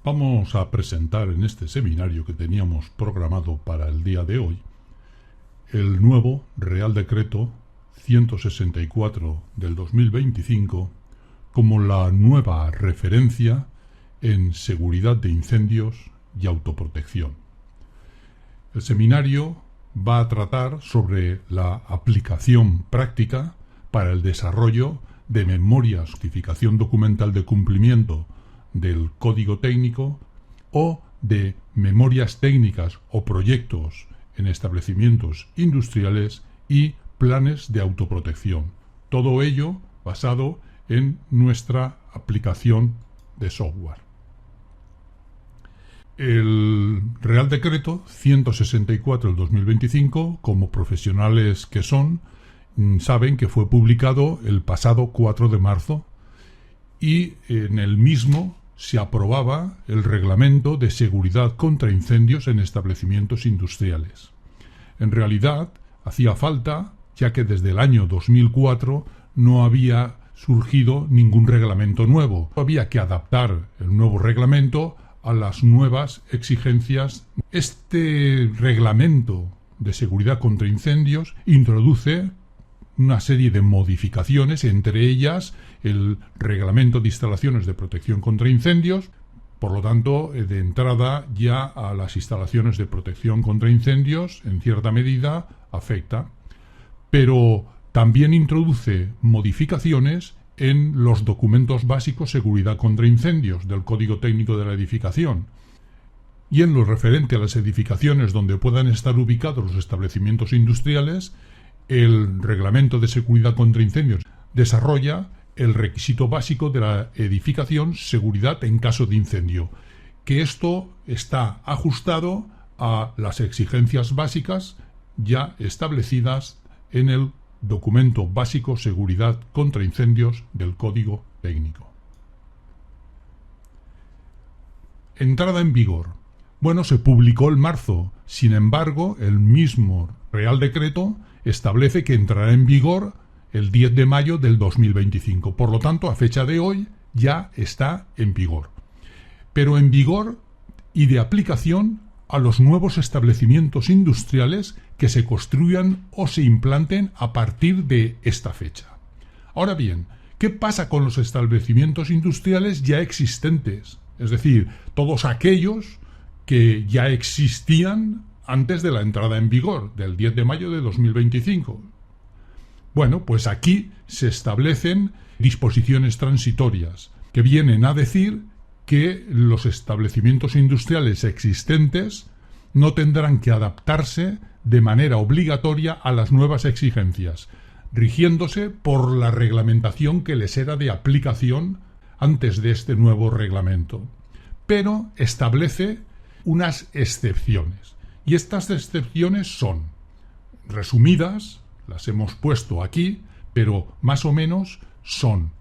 Vamos a presentar en este seminario que teníamos programado para el día de hoy el nuevo Real Decreto 164 del 2025 como la nueva referencia en seguridad de incendios y autoprotección. El seminario va a tratar sobre la aplicación práctica para el desarrollo de memorias, justificación documental de cumplimiento del código técnico o de memorias técnicas o proyectos en establecimientos industriales y planes de autoprotección. Todo ello basado en nuestra aplicación de software. El Real Decreto 164 del 2025, como profesionales que son, saben que fue publicado el pasado 4 de marzo y en el mismo se aprobaba el Reglamento de Seguridad contra Incendios en Establecimientos Industriales. En realidad, hacía falta, ya que desde el año 2004 no había surgido ningún reglamento nuevo. Había que adaptar el nuevo reglamento a las nuevas exigencias. Este Reglamento de Seguridad contra Incendios introduce una serie de modificaciones, entre ellas el Reglamento de Instalaciones de Protección contra Incendios. Por lo tanto, de entrada ya a las instalaciones de protección contra incendios, en cierta medida, afecta. Pero también introduce modificaciones en los documentos básicos seguridad contra incendios del Código Técnico de la Edificación. Y en lo referente a las edificaciones donde puedan estar ubicados los establecimientos industriales, el Reglamento de Seguridad contra Incendios desarrolla el requisito básico de la edificación, seguridad en caso de incendio, que esto está ajustado a las exigencias básicas ya establecidas en el Documento Básico Seguridad contra Incendios del Código Técnico. Entrada en vigor. Bueno, se publicó en marzo. Sin embargo, el mismo Real Decreto establece que entrará en vigor el 10 de mayo del 2025. Por lo tanto, a fecha de hoy ya está en vigor. Pero en vigor y de aplicación a los nuevos establecimientos industriales que se construyan o se implanten a partir de esta fecha. Ahora bien, ¿qué pasa con los establecimientos industriales ya existentes? Es decir, todos aquellos que ya existían antes de la entrada en vigor, del 10 de mayo de 2025. Bueno, pues aquí se establecen disposiciones transitorias que vienen a decir que los establecimientos industriales existentes no tendrán que adaptarse de manera obligatoria a las nuevas exigencias, rigiéndose por la reglamentación que les era de aplicación antes de este nuevo reglamento. Pero establece unas excepciones. Y estas excepciones son resumidas, las hemos puesto aquí, pero más o menos son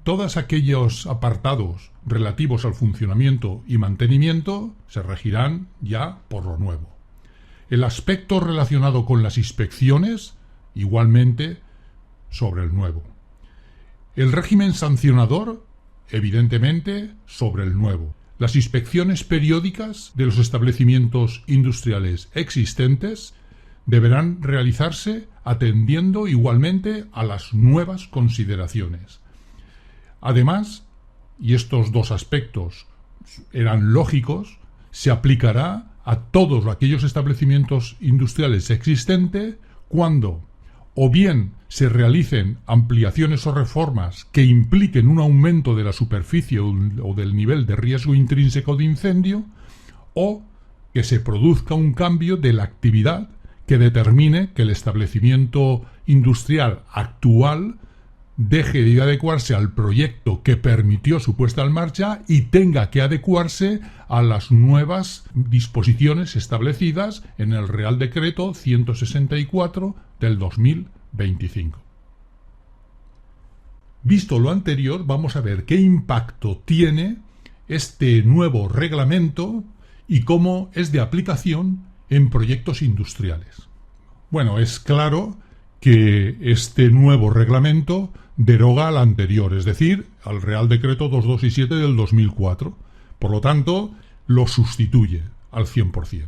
todos aquellos apartados relativos al funcionamiento y mantenimiento se regirán ya por lo nuevo. El aspecto relacionado con las inspecciones, igualmente, sobre el nuevo. El régimen sancionador, evidentemente, sobre el nuevo. Las inspecciones periódicas de los establecimientos industriales existentes deberán realizarse atendiendo igualmente a las nuevas consideraciones. Además, y estos dos aspectos eran lógicos, se aplicará a todos aquellos establecimientos industriales existentes cuando o bien se realicen ampliaciones o reformas que impliquen un aumento de la superficie o del nivel de riesgo intrínseco de incendio, o que se produzca un cambio de la actividad que determine que el establecimiento industrial actual deje de adecuarse al proyecto que permitió su puesta en marcha y tenga que adecuarse a las nuevas disposiciones establecidas en el Real Decreto 164 del 2025. Visto lo anterior, vamos a ver qué impacto tiene este nuevo reglamento y cómo es de aplicación en proyectos industriales. Bueno, es claro que este nuevo reglamento deroga al anterior, es decir, al Real Decreto 227 del 2004, Por lo tanto, lo sustituye al 100%.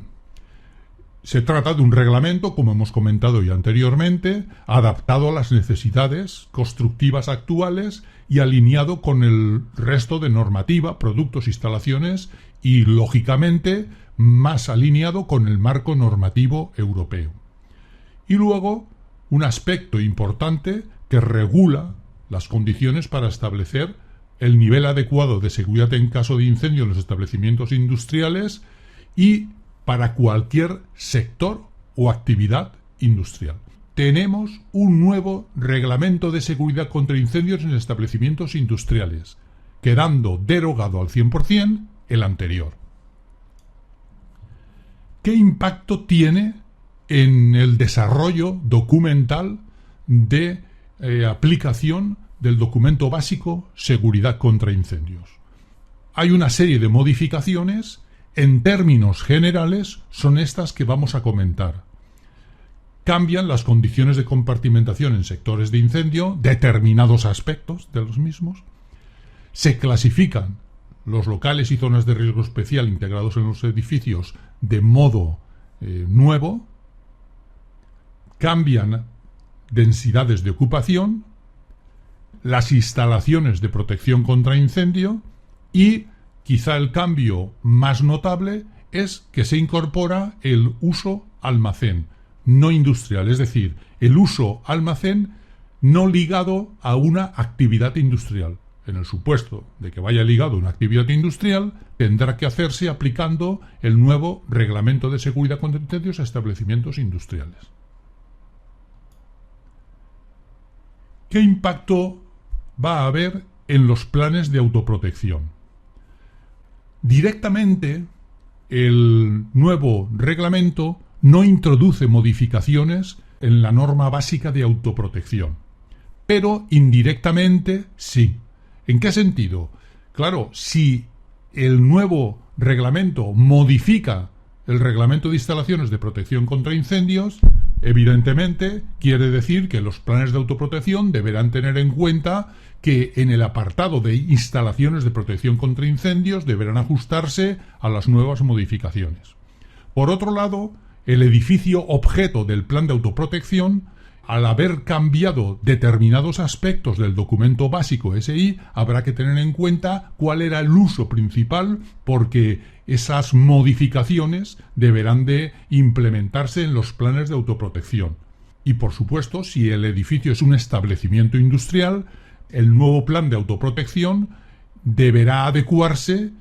Se trata de un reglamento, como hemos comentado ya anteriormente, adaptado a las necesidades constructivas actuales y alineado con el resto de normativa, productos, instalaciones y, lógicamente, más alineado con el marco normativo europeo. Y luego, un aspecto importante que regula las condiciones para establecer el nivel adecuado de seguridad en caso de incendio en los establecimientos industriales y para cualquier sector o actividad industrial. Tenemos un nuevo reglamento de seguridad contra incendios en establecimientos industriales, quedando derogado al 100% el anterior. ¿Qué impacto tiene en el desarrollo documental de aplicación del documento básico Seguridad contra Incendios? Hay una serie de modificaciones. En términos generales, son estas que vamos a comentar. Cambian las condiciones de compartimentación en sectores de incendio, determinados aspectos de los mismos. Se clasifican los locales y zonas de riesgo especial integrados en los edificios de modo nuevo. Cambian densidades de ocupación, las instalaciones de protección contra incendio y quizá el cambio más notable es que se incorpora el uso almacén, no industrial, es decir, el uso almacén no ligado a una actividad industrial. En el supuesto de que vaya ligado a una actividad industrial, tendrá que hacerse aplicando el nuevo Reglamento de Seguridad contra Incendios a establecimientos industriales. ¿Qué impacto va a haber en los planes de autoprotección? Directamente, el nuevo reglamento no introduce modificaciones en la norma básica de autoprotección, pero indirectamente sí. ¿En qué sentido? Claro, si el nuevo reglamento modifica el reglamento de instalaciones de protección contra incendios, evidentemente quiere decir que los planes de autoprotección deberán tener en cuenta que en el apartado de instalaciones de protección contra incendios deberán ajustarse a las nuevas modificaciones. Por otro lado, el edificio objeto del plan de autoprotección, al haber cambiado determinados aspectos del documento básico SI, habrá que tener en cuenta cuál era el uso principal, porque esas modificaciones deberán de implementarse en los planes de autoprotección. Y por supuesto, si el edificio es un establecimiento industrial, el nuevo plan de autoprotección deberá adecuarse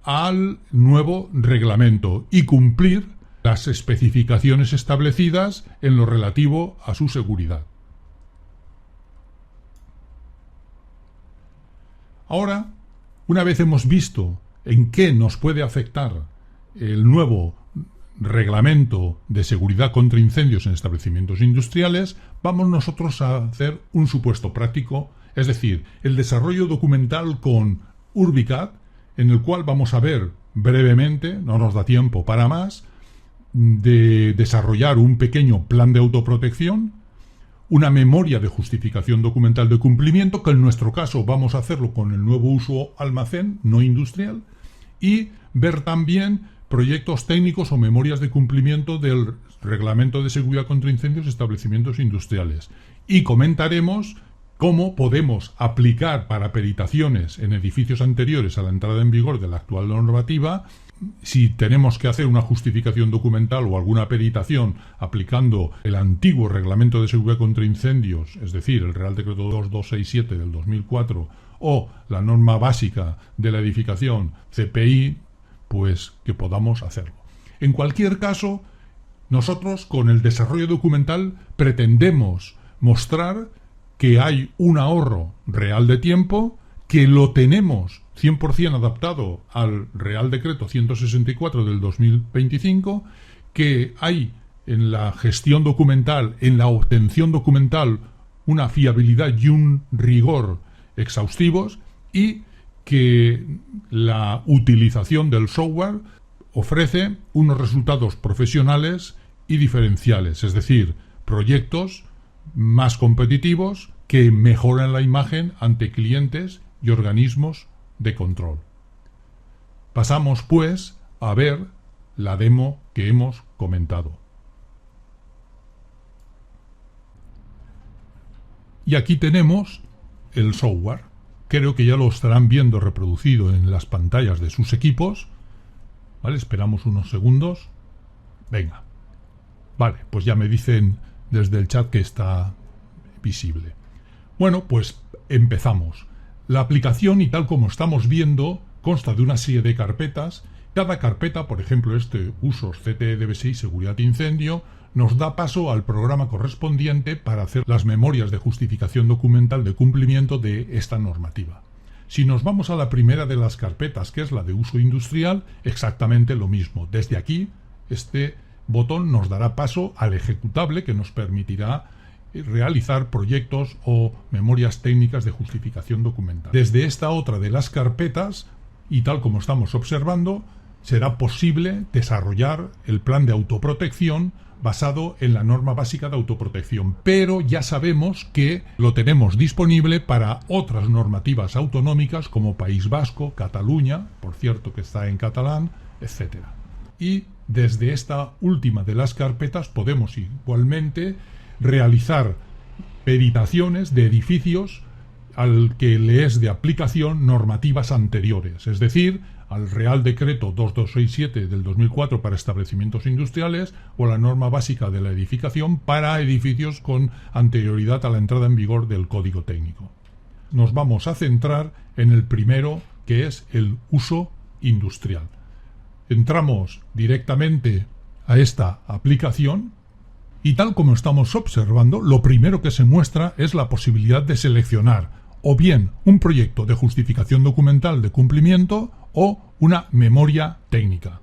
al nuevo reglamento y cumplir las especificaciones establecidas en lo relativo a su seguridad. Ahora, una vez hemos visto en qué nos puede afectar el nuevo reglamento de seguridad contra incendios en establecimientos industriales, vamos nosotros a hacer un supuesto práctico, es decir, el desarrollo documental con Urbicad, en el cual vamos a ver brevemente, no nos da tiempo para más, de desarrollar un pequeño plan de autoprotección, una memoria de justificación documental de cumplimiento, que en nuestro caso vamos a hacerlo con el nuevo uso almacén, no industrial, y ver también proyectos técnicos o memorias de cumplimiento del Reglamento de Seguridad contra Incendios de establecimientos industriales. Y comentaremos cómo podemos aplicar para peritaciones en edificios anteriores a la entrada en vigor de la actual normativa, si tenemos que hacer una justificación documental o alguna peritación aplicando el antiguo Reglamento de Seguridad contra Incendios, es decir, el Real Decreto 2267 del 2004 o la norma básica de la edificación CPI, pues que podamos hacerlo. En cualquier caso, nosotros con el desarrollo documental pretendemos mostrar que hay un ahorro real de tiempo, que lo tenemos 100% adaptado al Real Decreto 164 del 2025, que hay en la gestión documental, en la obtención documental, una fiabilidad y un rigor exhaustivos, y que la utilización del software ofrece unos resultados profesionales y diferenciales, es decir, proyectos más competitivos que mejoran la imagen ante clientes y organismos de control. Pasamos, pues, a ver la demo que hemos comentado. Y aquí tenemos el software. Creo que ya lo estarán viendo reproducido en las pantallas de sus equipos. ¿Vale? Esperamos unos segundos. Venga. Vale, pues ya me dicen desde el chat que está visible. Bueno, pues empezamos. La aplicación, y tal como estamos viendo, consta de una serie de carpetas. Cada carpeta, por ejemplo, usos CTE-DB6 seguridad de incendio, nos da paso al programa correspondiente para hacer las memorias de justificación documental de cumplimiento de esta normativa. Si nos vamos a la primera de las carpetas, que es la de uso industrial, exactamente lo mismo. Desde aquí, este botón nos dará paso al ejecutable que nos permitirá realizar proyectos o memorias técnicas de justificación documental. Desde esta otra de las carpetas, y tal como estamos observando, será posible desarrollar el plan de autoprotección basado en la norma básica de autoprotección, pero ya sabemos que lo tenemos disponible para otras normativas autonómicas como País Vasco, Cataluña, por cierto que está en catalán, etc. Y desde esta última de las carpetas podemos igualmente realizar peritaciones de edificios al que le es de aplicación normativas anteriores, es decir, al Real Decreto 2267 del 2004 para establecimientos industriales o la norma básica de la edificación para edificios con anterioridad a la entrada en vigor del Código Técnico. Nos vamos a centrar en el primero, que es el uso industrial. Entramos directamente a esta aplicación y tal como estamos observando, lo primero que se muestra es la posibilidad de seleccionar o bien un proyecto de justificación documental de cumplimiento o una memoria técnica.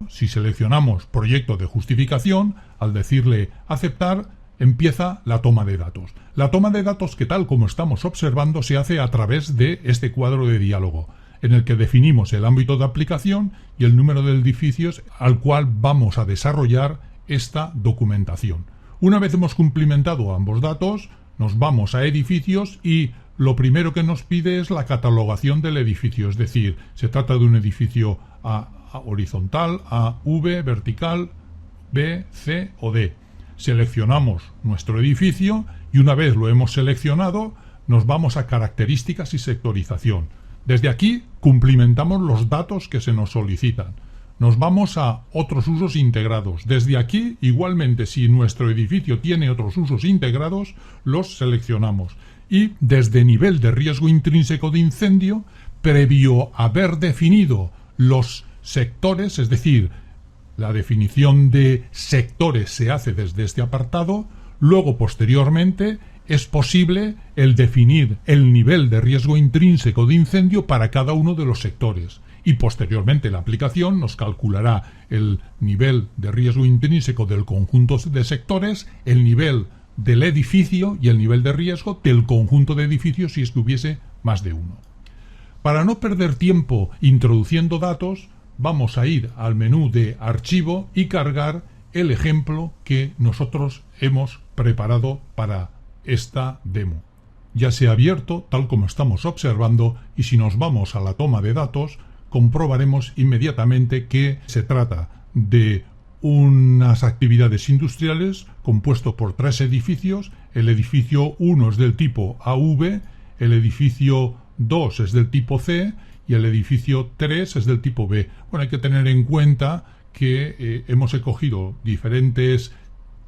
Si seleccionamos proyecto de justificación, al decirle aceptar, empieza la toma de datos. La toma de datos que tal como estamos observando se hace a través de este cuadro de diálogo, en el que definimos el ámbito de aplicación y el número de edificios al cual vamos a desarrollar esta documentación. Una vez hemos cumplimentado ambos datos, nos vamos a edificios y lo primero que nos pide es la catalogación del edificio, es decir, se trata de un edificio A horizontal, A, V, vertical, B, C o D. Seleccionamos nuestro edificio y una vez lo hemos seleccionado, nos vamos a características y sectorización. Desde aquí cumplimentamos los datos que se nos solicitan. Nos vamos a otros usos integrados. Desde aquí, igualmente, si nuestro edificio tiene otros usos integrados, los seleccionamos. Y desde nivel de riesgo intrínseco de incendio, previo haber definido los sectores, es decir, la definición de sectores se hace desde este apartado, luego posteriormente es posible el definir el nivel de riesgo intrínseco de incendio para cada uno de los sectores. Y posteriormente la aplicación nos calculará el nivel de riesgo intrínseco del conjunto de sectores, el nivel del edificio y el nivel de riesgo del conjunto de edificios si es que hubiese más de uno. Para no perder tiempo introduciendo datos, vamos a ir al menú de archivo y cargar el ejemplo que nosotros hemos preparado para esta demo. Ya se ha abierto tal como estamos observando y si nos vamos a la toma de datos comprobaremos inmediatamente que se trata de unas actividades industriales compuesto por 3 edificios. El edificio 1 es del tipo AV, el edificio 2 es del tipo C y el edificio 3 es del tipo B. Bueno, hay que tener en cuenta que hemos escogido diferentes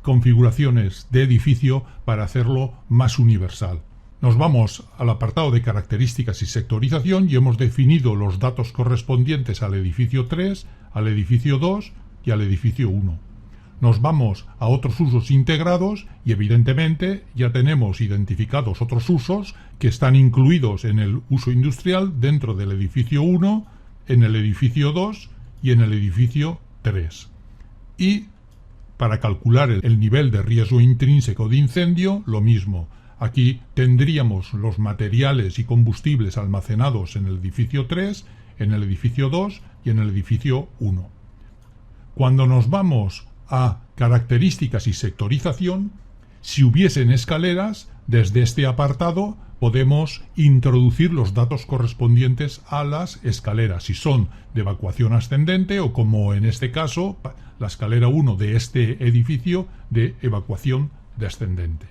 configuraciones de edificio para hacerlo más universal. Nos vamos al apartado de características y sectorización y hemos definido los datos correspondientes al edificio 3, al edificio 2 y al edificio 1. Nos vamos a otros usos integrados y evidentemente ya tenemos identificados otros usos que están incluidos en el uso industrial dentro del edificio 1, en el edificio 2 y en el edificio 3. Y para calcular el nivel de riesgo intrínseco de incendio, lo mismo. Aquí tendríamos los materiales y combustibles almacenados en el edificio 3, en el edificio 2 y en el edificio 1. Cuando nos vamos a características y sectorización, si hubiesen escaleras, desde este apartado podemos introducir los datos correspondientes a las escaleras, si son de evacuación ascendente o, como en este caso, la escalera 1 de este edificio, de evacuación descendente.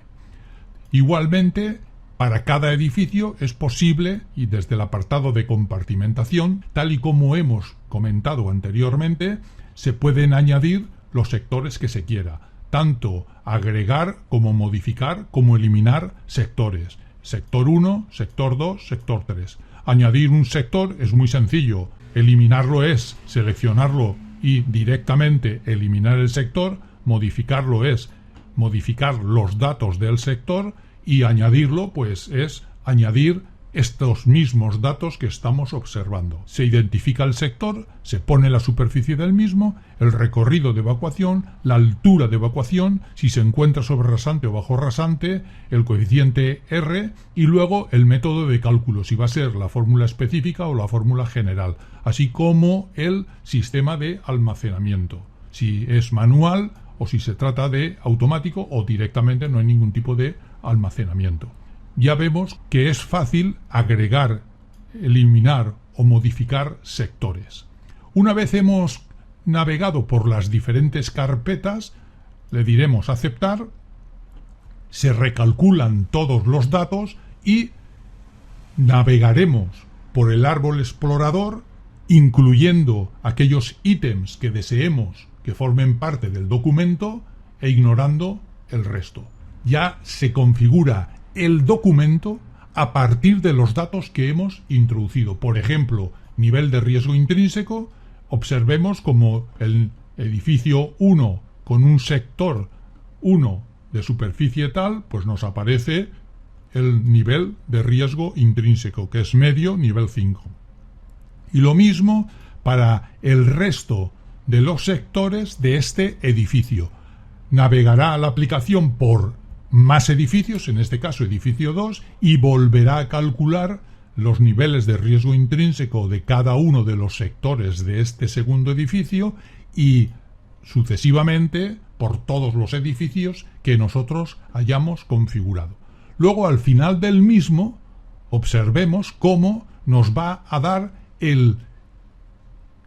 Igualmente, para cada edificio es posible, y desde el apartado de compartimentación, tal y como hemos comentado anteriormente, se pueden añadir los sectores que se quiera, tanto agregar como modificar como eliminar sectores. Sector 1, sector 2, sector 3. Añadir un sector es muy sencillo. Eliminarlo es seleccionarlo y directamente eliminar el sector. Modificarlo es modificar los datos del sector, y añadirlo pues es añadir estos mismos datos que estamos observando. Se identifica el sector, se pone la superficie del mismo, el recorrido de evacuación, la altura de evacuación, si se encuentra sobre rasante o bajo rasante, el coeficiente R, y luego el método de cálculo, si va a ser la fórmula específica o la fórmula general, así como el sistema de almacenamiento, si es manual o si se trata de automático o directamente no hay ningún tipo de almacenamiento. Ya vemos que es fácil agregar, eliminar o modificar sectores. Una vez hemos navegado por las diferentes carpetas, le diremos aceptar, se recalculan todos los datos y navegaremos por el árbol explorador, incluyendo aquellos ítems que deseemos que formen parte del documento e ignorando el resto. Ya se configura el documento a partir de los datos que hemos introducido. Por ejemplo, nivel de riesgo intrínseco, observemos como el edificio 1 con un sector 1 de superficie tal, pues nos aparece el nivel de riesgo intrínseco, que es medio, nivel 5. Y lo mismo para el resto de los sectores de este edificio. Navegará a la aplicación por más edificios, en este caso edificio 2, y volverá a calcular los niveles de riesgo intrínseco de cada uno de los sectores de este segundo edificio y sucesivamente por todos los edificios que nosotros hayamos configurado. Luego, al final del mismo, observemos cómo nos va a dar el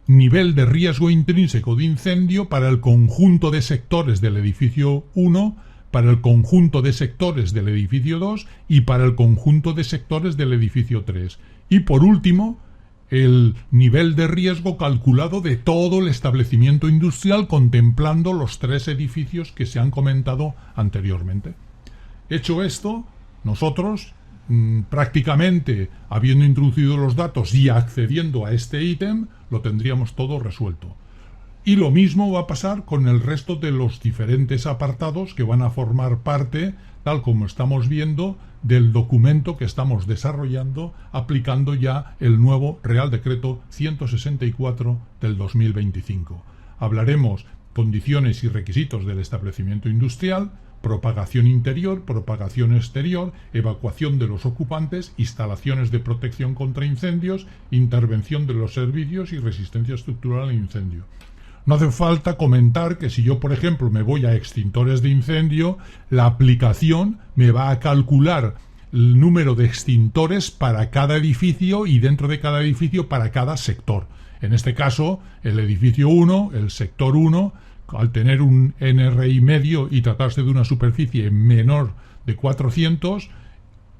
nivel de riesgo intrínseco de incendio para el conjunto de sectores del edificio 1, para el conjunto de sectores del edificio 2 y para el conjunto de sectores del edificio 3. Y por último, el nivel de riesgo calculado de todo el establecimiento industrial contemplando los 3 edificios que se han comentado anteriormente. Hecho esto, nosotros prácticamente habiendo introducido los datos y accediendo a este ítem, lo tendríamos todo resuelto. Y lo mismo va a pasar con el resto de los diferentes apartados que van a formar parte, tal como estamos viendo, del documento que estamos desarrollando aplicando ya el nuevo Real Decreto 164 del 2025. Hablaremos condiciones y requisitos del establecimiento industrial, propagación interior, propagación exterior, evacuación de los ocupantes, instalaciones de protección contra incendios, intervención de los servicios y resistencia estructural al incendio. No hace falta comentar que si yo, por ejemplo, me voy a extintores de incendio, la aplicación me va a calcular el número de extintores para cada edificio y dentro de cada edificio para cada sector. En este caso, el edificio 1, el sector 1, al tener un NRI medio y tratarse de una superficie menor de 400,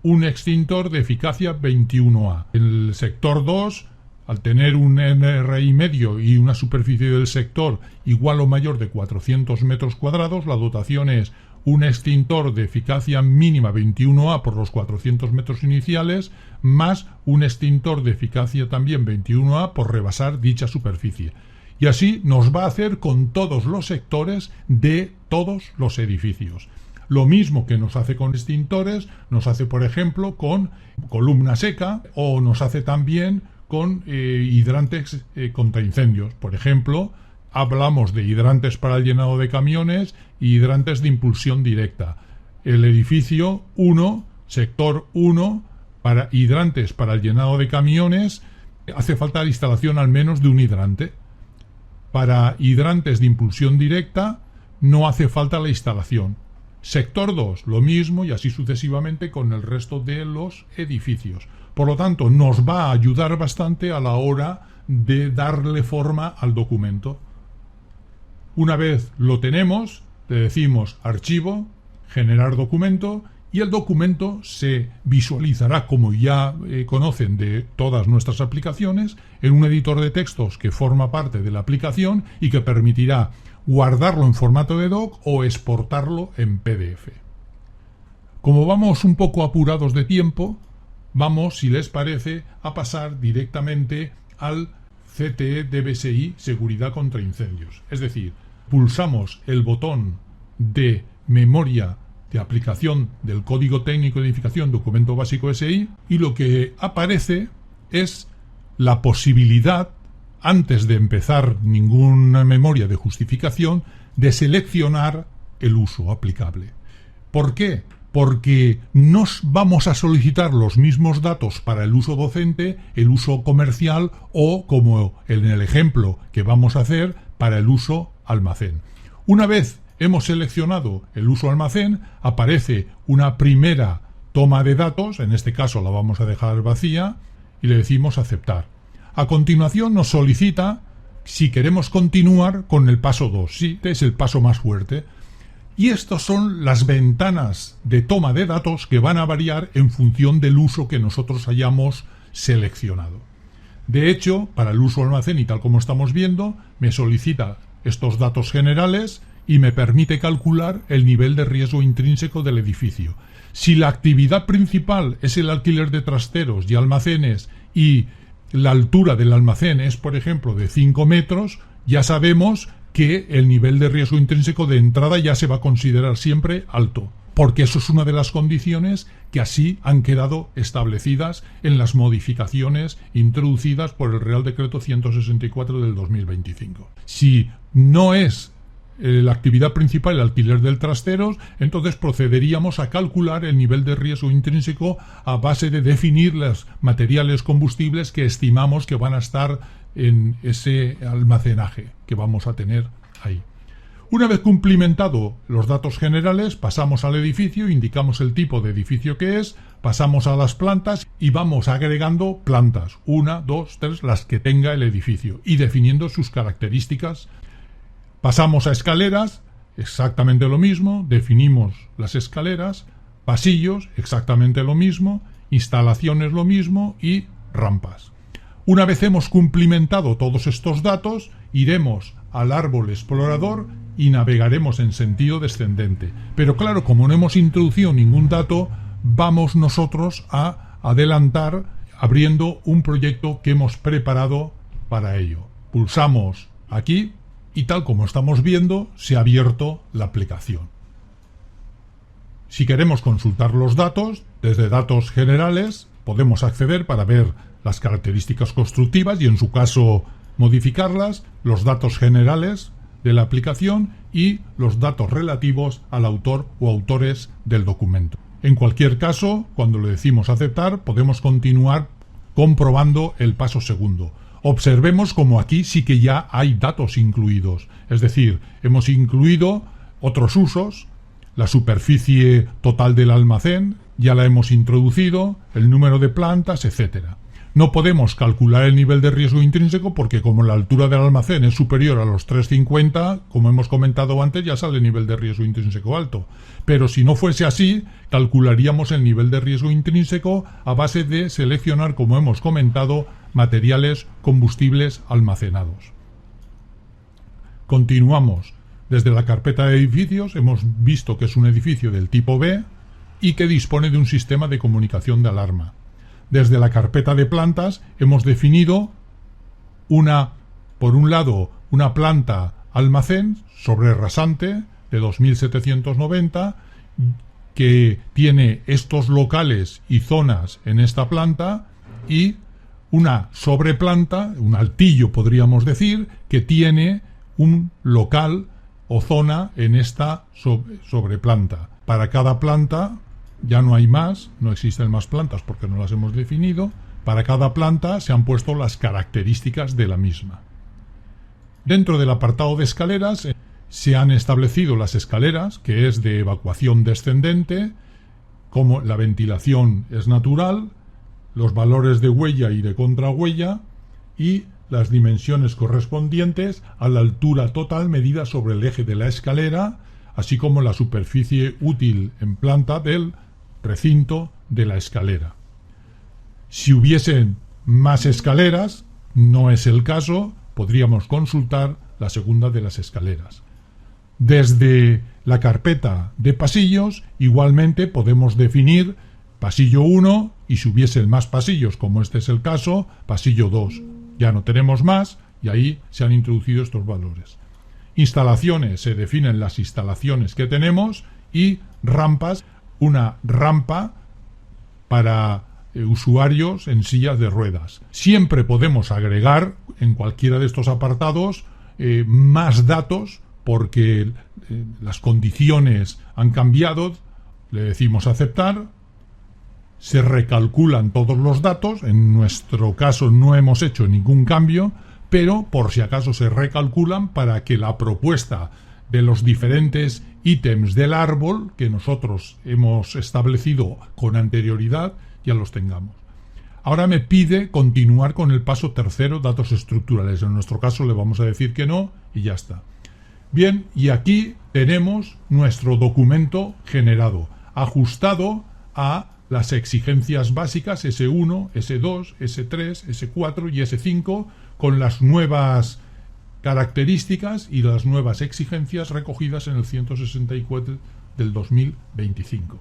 un extintor de eficacia 21A. El sector 2, al tener un NRI medio y una superficie del sector igual o mayor de 400 metros cuadrados, la dotación es un extintor de eficacia mínima 21A por los 400 metros iniciales, más un extintor de eficacia también 21A por rebasar dicha superficie. Y así nos va a hacer con todos los sectores de todos los edificios. Lo mismo que nos hace con extintores, nos hace, por ejemplo, con columna seca o nos hace también con hidrantes contra incendios. Por ejemplo, hablamos de hidrantes para el llenado de camiones y hidrantes de impulsión directa. El edificio 1, sector 1, para hidrantes para el llenado de camiones, hace falta la instalación al menos de un hidrante. Para hidrantes de impulsión directa no hace falta la instalación. Sector 2, lo mismo, y así sucesivamente con el resto de los edificios. Por lo tanto, nos va a ayudar bastante a la hora de darle forma al documento. Una vez lo tenemos, le decimos archivo, generar documento, y el documento se visualizará, como ya conocen de todas nuestras aplicaciones, en un editor de textos que forma parte de la aplicación y que permitirá guardarlo en formato de doc o exportarlo en PDF. Como vamos un poco apurados de tiempo, vamos, si les parece, a pasar directamente al CTE DBSI Seguridad contra Incendios. Es decir, pulsamos el botón de memoria de aplicación del Código Técnico de Edificación Documento Básico SI y lo que aparece es la posibilidad, antes de empezar ninguna memoria de justificación, de seleccionar el uso aplicable. ¿Por qué? Porque no vamos a solicitar los mismos datos para el uso docente, el uso comercial o, como en el ejemplo que vamos a hacer, para el uso almacén. Una vez hemos seleccionado el uso almacén, aparece una primera toma de datos, en este caso la vamos a dejar vacía, y le decimos aceptar. A continuación nos solicita si queremos continuar con el paso 2. Sí, es el paso más fuerte. Y estas son las ventanas de toma de datos que van a variar en función del uso que nosotros hayamos seleccionado. De hecho, para el uso almacén y tal como estamos viendo, me solicita estos datos generales y me permite calcular el nivel de riesgo intrínseco del edificio. Si la actividad principal es el alquiler de trasteros y almacenes y la altura del almacén es, por ejemplo, de 5 metros, ya sabemos que el nivel de riesgo intrínseco de entrada ya se va a considerar siempre alto, porque eso es una de las condiciones que así han quedado establecidas en las modificaciones introducidas por el Real Decreto 164 del 2025. Si no es la actividad principal el alquiler del trasteros, entonces procederíamos a calcular el nivel de riesgo intrínseco a base de definir los materiales combustibles que estimamos que van a estar en ese almacenaje que vamos a tener ahí. Una vez cumplimentado los datos generales, pasamos al edificio, indicamos el tipo de edificio que es, pasamos a las plantas y vamos agregando plantas, 1, 2, 3, las que tenga el edificio, y definiendo sus características. Pasamos a escaleras, exactamente lo mismo, definimos las escaleras, pasillos, exactamente lo mismo, instalaciones lo mismo y rampas. Una vez hemos cumplimentado todos estos datos, iremos al árbol explorador y navegaremos en sentido descendente. Pero claro, como no hemos introducido ningún dato, vamos nosotros a adelantar abriendo un proyecto que hemos preparado para ello. Pulsamos aquí y tal como estamos viendo, se ha abierto la aplicación. Si queremos consultar los datos, desde datos generales, podemos acceder para ver las características constructivas y en su caso modificarlas, los datos generales de la aplicación y los datos relativos al autor o autores del documento. En cualquier caso, cuando le decimos aceptar, podemos continuar comprobando el paso segundo. Observemos como aquí sí que ya hay datos incluidos, es decir, hemos incluido otros usos, la superficie total del almacén, ya la hemos introducido, el número de plantas, etc. No podemos calcular el nivel de riesgo intrínseco porque como la altura del almacén es superior a los 3,50, como hemos comentado antes, ya sale el nivel de riesgo intrínseco alto. Pero si no fuese así, calcularíamos el nivel de riesgo intrínseco a base de seleccionar, como hemos comentado, materiales combustibles almacenados. Continuamos. Desde la carpeta de edificios hemos visto que es un edificio del tipo B y que dispone de un sistema de comunicación de alarma. Desde la carpeta de plantas hemos definido por un lado, una planta almacén sobre rasante de 2790 que tiene estos locales y zonas en esta planta y una sobreplanta, un altillo podríamos decir, que tiene un local o zona en esta sobreplanta. Para cada planta ya no hay más, no existen más plantas porque no las hemos definido. Para cada planta se han puesto las características de la misma. Dentro del apartado de escaleras se han establecido las escaleras, que es de evacuación descendente, como la ventilación es natural, los valores de huella y de contrahuella y las dimensiones correspondientes a la altura total medida sobre el eje de la escalera, así como la superficie útil en planta del recinto de la escalera. Si hubiesen más escaleras, no es el caso, podríamos consultar la segunda de las escaleras. Desde la carpeta de pasillos, igualmente podemos definir pasillo 1 y si hubiesen más pasillos, como este es el caso, pasillo 2. Ya no tenemos más y ahí se han introducido estos valores. Instalaciones, se definen las instalaciones que tenemos y rampas, una rampa para usuarios en sillas de ruedas. Siempre podemos agregar en cualquiera de estos apartados más datos porque las condiciones han cambiado, le decimos aceptar, se recalculan todos los datos, en nuestro caso no hemos hecho ningún cambio, pero por si acaso se recalculan para que la propuesta de los diferentes ítems del árbol que nosotros hemos establecido con anterioridad ya los tengamos. Ahora me pide continuar con el paso tercero, datos estructurales. En nuestro caso le vamos a decir que no y ya está. Bien, y aquí tenemos nuestro documento generado, ajustado a las exigencias básicas S1, S2, S3, S4 y S5 con las nuevas características y las nuevas exigencias recogidas en el 164 del 2025.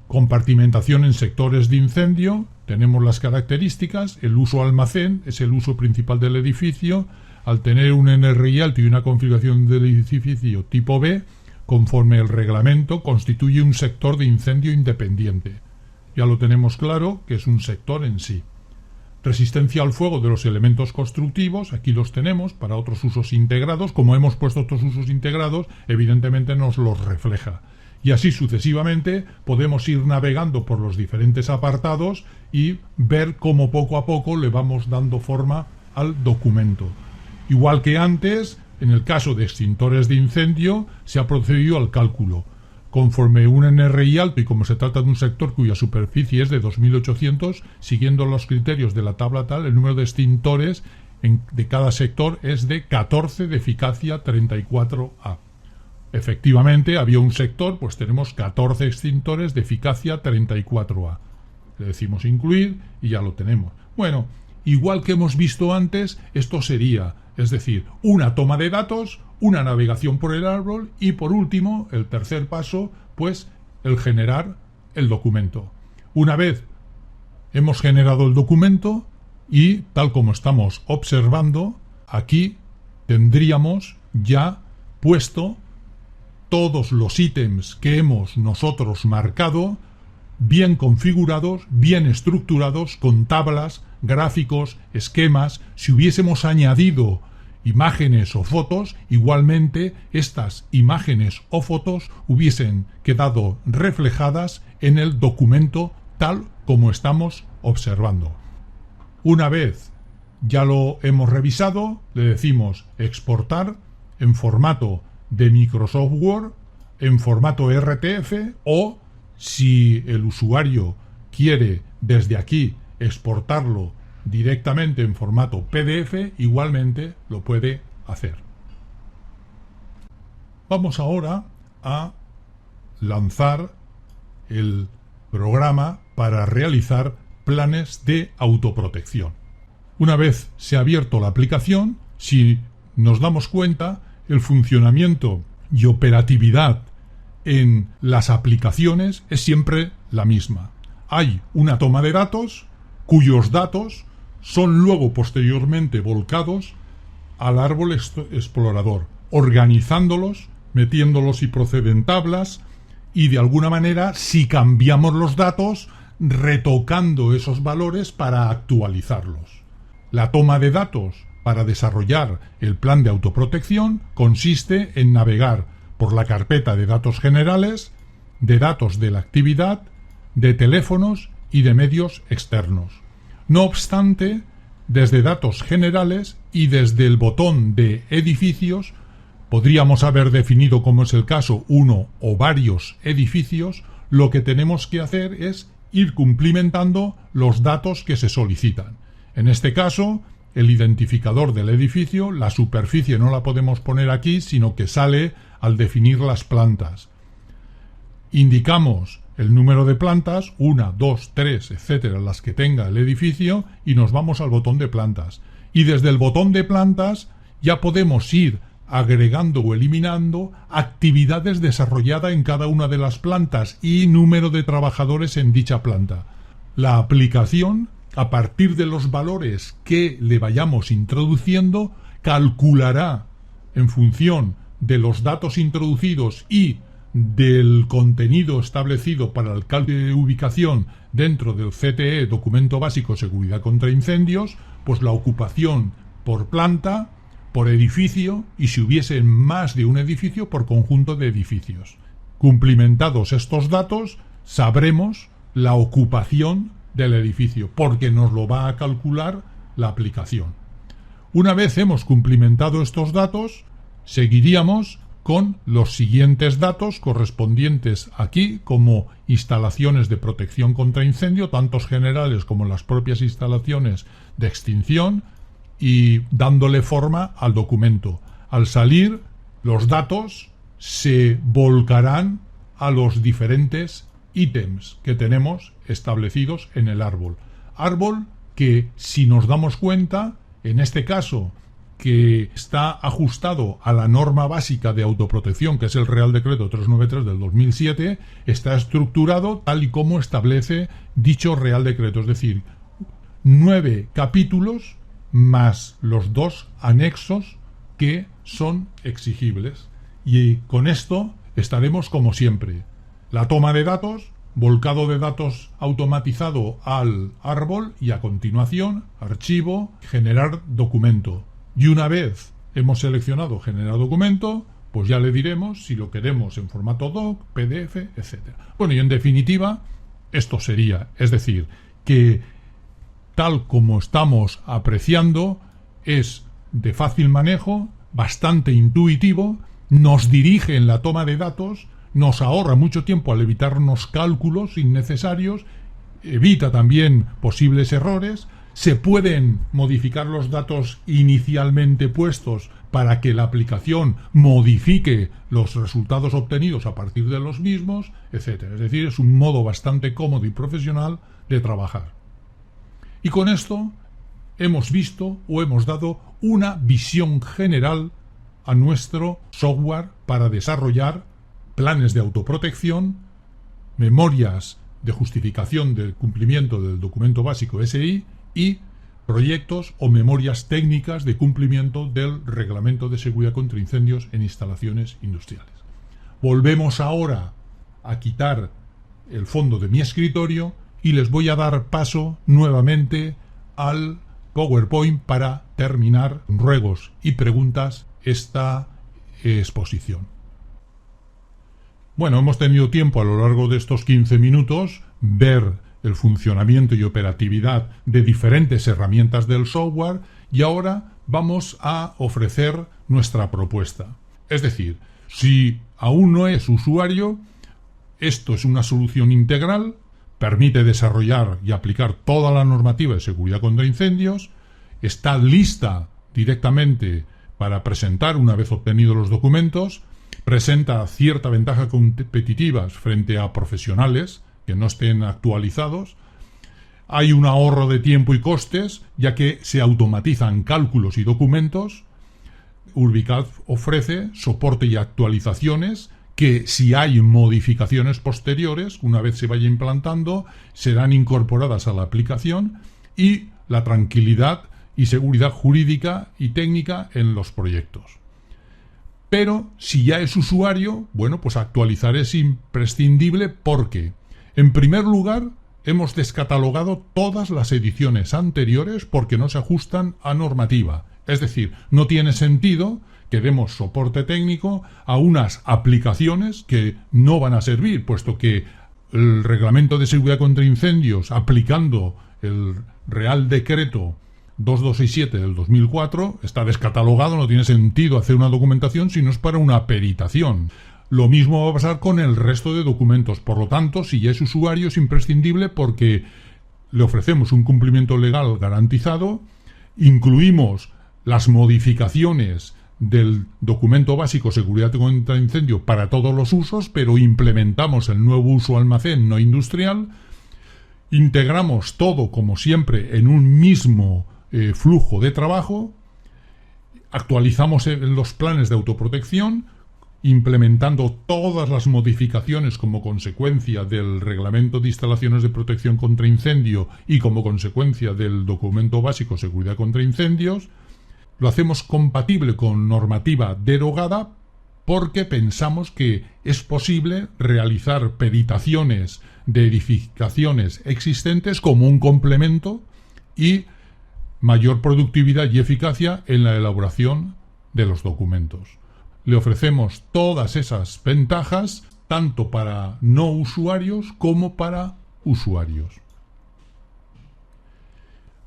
Compartimentación en sectores de incendio, tenemos las características, el uso almacén es el uso principal del edificio, al tener un NRI alto y una configuración del edificio tipo B, conforme el reglamento, constituye un sector de incendio independiente. Ya lo tenemos claro que es un sector en sí. Resistencia al fuego de los elementos constructivos, aquí los tenemos para otros usos integrados, como hemos puesto otros usos integrados, evidentemente nos los refleja. Y así sucesivamente podemos ir navegando por los diferentes apartados y ver cómo poco a poco le vamos dando forma al documento. Igual que antes, en el caso de extintores de incendio, se ha procedido al cálculo. Conforme un NRI alto y como se trata de un sector cuya superficie es de 2.800, siguiendo los criterios de la tabla tal, el número de extintores de cada sector es de 14 de eficacia 34A. Efectivamente, había un sector, pues tenemos 14 extintores de eficacia 34A. Le decimos incluir y ya lo tenemos. Bueno, igual que hemos visto antes, esto sería, es decir, una toma de datos, una navegación por el árbol y por último, el tercer paso, pues el generar el documento. Una vez hemos generado el documento y tal como estamos observando, aquí tendríamos ya puesto todos los ítems que hemos nosotros marcado, bien configurados, bien estructurados, con tablas, gráficos, esquemas. Si hubiésemos añadido imágenes o fotos, igualmente estas imágenes o fotos hubiesen quedado reflejadas en el documento tal como estamos observando. Una vez ya lo hemos revisado, le decimos exportar en formato de Microsoft Word, en formato RTF o, si el usuario quiere desde aquí exportarlo directamente en formato PDF, igualmente lo puede hacer. Vamos ahora a lanzar el programa para realizar planes de autoprotección. Una vez se ha abierto la aplicación, si nos damos cuenta, el funcionamiento y operatividad en las aplicaciones es siempre la misma. Hay una toma de datos, cuyos datos son luego posteriormente volcados al árbol explorador, organizándolos, metiéndolos y procede en tablas y de alguna manera, si cambiamos los datos, retocando esos valores para actualizarlos. La toma de datos para desarrollar el plan de autoprotección consiste en navegar por la carpeta de datos generales, de datos de la actividad, de teléfonos y de medios externos. No obstante, desde datos generales y desde el botón de edificios podríamos haber definido, como es el caso, uno o varios edificios. Lo que tenemos que hacer es ir cumplimentando los datos que se solicitan. En este caso, el identificador del edificio, la superficie no la podemos poner aquí, sino que sale al definir las plantas. Indicamos el número de plantas, 1, 2, 3, etcétera, las que tenga el edificio, y nos vamos al botón de plantas. Y desde el botón de plantas ya podemos ir agregando o eliminando actividades desarrolladas en cada una de las plantas y número de trabajadores en dicha planta. La aplicación, a partir de los valores que le vayamos introduciendo, calculará en función de los datos introducidos y del contenido establecido para el cálculo de ubicación dentro del CTE, Documento Básico Seguridad contra Incendios, pues la ocupación por planta, por edificio, y si hubiese más de un edificio, por conjunto de edificios. Cumplimentados estos datos, sabremos la ocupación del edificio, porque nos lo va a calcular la aplicación. Una vez hemos cumplimentado estos datos, seguiríamos con los siguientes datos correspondientes aquí, como instalaciones de protección contra incendio, tantos generales como las propias instalaciones de extinción, y dándole forma al documento. Al salir, los datos se volcarán a los diferentes ítems que tenemos establecidos en el árbol. Árbol que, si nos damos cuenta, en este caso, que está ajustado a la norma básica de autoprotección, que es el Real Decreto 393 del 2007, está estructurado tal y como establece dicho Real Decreto, es decir, 9 capítulos más los 2 anexos que son exigibles. Y con esto estaremos como siempre. La toma de datos, volcado de datos automatizado al árbol y a continuación, archivo, generar documento. Y una vez hemos seleccionado generar documento, pues ya le diremos si lo queremos en formato doc, PDF, etc. Bueno, y en definitiva, esto sería, es decir, que tal como estamos apreciando, es de fácil manejo, bastante intuitivo, nos dirige en la toma de datos, nos ahorra mucho tiempo al evitarnos cálculos innecesarios, evita también posibles errores, se pueden modificar los datos inicialmente puestos para que la aplicación modifique los resultados obtenidos a partir de los mismos, etc. Es decir, es un modo bastante cómodo y profesional de trabajar. Y con esto hemos visto o hemos dado una visión general a nuestro software para desarrollar planes de autoprotección, memorias de justificación del cumplimiento del documento básico SI y proyectos o memorias técnicas de cumplimiento del Reglamento de Seguridad contra Incendios en instalaciones industriales. Volvemos ahora a quitar el fondo de mi escritorio y les voy a dar paso nuevamente al PowerPoint para terminar, ruegos y preguntas, esta exposición. Bueno, hemos tenido tiempo a lo largo de estos 15 minutos ver el funcionamiento y operatividad de diferentes herramientas del software y ahora vamos a ofrecer nuestra propuesta. Es decir, si aún no es usuario, esto es una solución integral. Permite desarrollar y aplicar toda la normativa de seguridad contra incendios, está lista directamente para presentar una vez obtenidos los documentos, presenta cierta ventaja competitiva frente a profesionales que no estén actualizados, hay un ahorro de tiempo y costes, ya que se automatizan cálculos y documentos, Urbicad ofrece soporte y actualizaciones que si hay modificaciones posteriores, una vez se vaya implantando, serán incorporadas a la aplicación y la tranquilidad y seguridad jurídica y técnica en los proyectos. Pero si ya es usuario, bueno, pues actualizar es imprescindible porque, en primer lugar, hemos descatalogado todas las ediciones anteriores porque no se ajustan a normativa. Es decir, no tiene sentido que demos soporte técnico a unas aplicaciones que no van a servir, puesto que el Reglamento de Seguridad contra Incendios, aplicando el Real Decreto 2267 del 2004 está descatalogado, no tiene sentido hacer una documentación si no es para una peritación. Lo mismo va a pasar con el resto de documentos. Por lo tanto, si ya es usuario, es imprescindible porque le ofrecemos un cumplimiento legal garantizado, incluimos las modificaciones del documento básico seguridad contra incendio para todos los usos, pero implementamos el nuevo uso almacén no industrial, integramos todo, como siempre, en un mismo flujo de trabajo, actualizamos los planes de autoprotección, implementando todas las modificaciones como consecuencia del Reglamento de Instalaciones de Protección contra Incendio y como consecuencia del documento básico seguridad contra incendios. Lo hacemos compatible con normativa derogada porque pensamos que es posible realizar peritaciones de edificaciones existentes como un complemento y mayor productividad y eficacia en la elaboración de los documentos. Le ofrecemos todas esas ventajas tanto para no usuarios como para usuarios.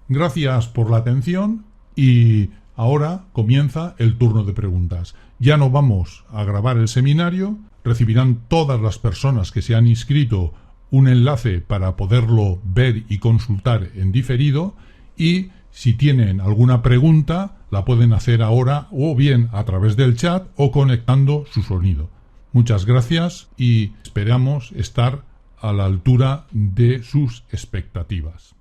Gracias por la atención y ahora comienza el turno de preguntas. Ya no vamos a grabar el seminario, recibirán todas las personas que se han inscrito un enlace para poderlo ver y consultar en diferido y si tienen alguna pregunta la pueden hacer ahora o bien a través del chat o conectando su sonido. Muchas gracias y esperamos estar a la altura de sus expectativas.